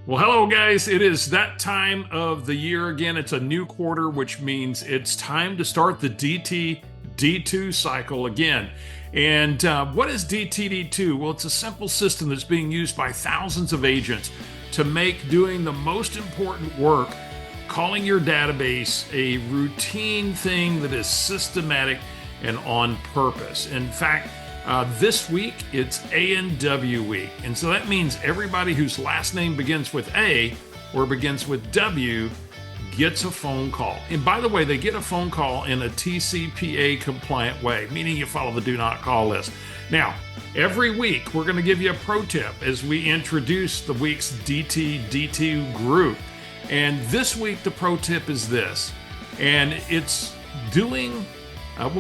Well, hello, guys. It is that time of the year again. It's a new quarter, which means it's time to start the DTD2 cycle again. And what is DTD2? Well, it's a simple system that's being used by thousands of agents to make doing the most important work, calling your database, a routine thing that is systematic and on purpose. In fact, this week, it's A&W week. And so that means everybody whose last name begins with A or begins with W gets a phone call. And by the way, they get a phone call in a TCPA compliant way, meaning you follow the do not call list. Now, every week, we're going to give you a pro tip as we introduce the week's DTD2 group. And this week, the pro tip is this, and it's doing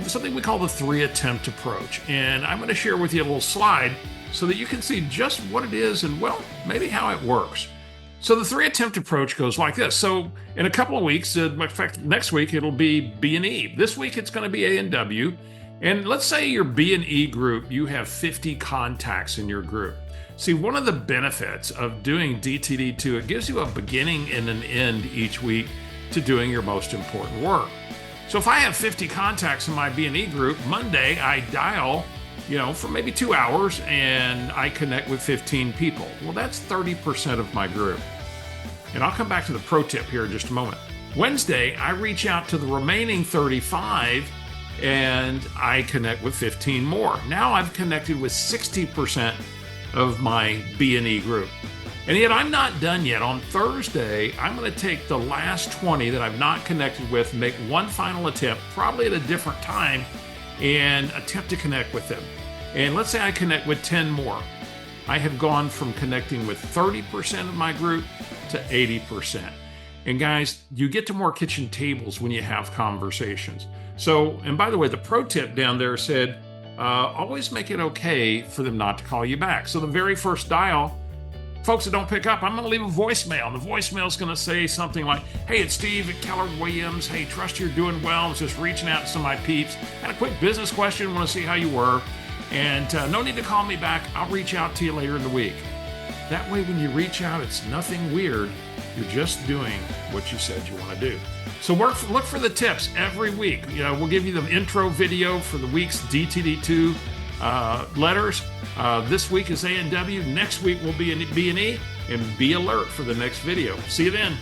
something we call the 3-attempt approach. And I'm going to share with you a little slide so that you can see just what it is and, well, maybe how it works. So the 3-attempt approach goes like this. So in a couple of weeks, in fact, next week, it'll be B&E. This week, it's going to be A&W. And let's say your B&E group, you have 50 contacts in your group. See, one of the benefits of doing DTD2, it gives you a beginning and an end each week to doing your most important work. So if I have 50 contacts in my B&E group, Monday I dial, for maybe 2 hours and I connect with 15 people. Well, that's 30% of my group. And I'll come back to the pro tip here in just a moment. Wednesday, I reach out to the remaining 35 and I connect with 15 more. Now I've connected with 60% of my B&E group. And yet I'm not done yet. On Thursday, I'm going to take the last 20 that I've not connected with, make one final attempt, probably at a different time, and attempt to connect with them. And let's say I connect with 10 more. I have gone from connecting with 30% of my group to 80%. And guys, you get to more kitchen tables when you have conversations. So, and by the way, the pro tip down there said, always make it okay for them not to call you back. So the very first dial, folks that don't pick up, I'm going to leave a voicemail. And the voicemail is going to say something like, hey, it's Steve at Keller Williams. Hey, trust you're doing well. I was just reaching out to some of my peeps. Had a quick business question. Want to see how you were. And no need to call me back. I'll reach out to you later in the week. That way, when you reach out, it's nothing weird. You're just doing what you said you want to do. So look for the tips every week. We'll give you the intro video for the week's DTD2 letters. This week is A&W. Next week will be B&E, and be alert for the next video. See you then.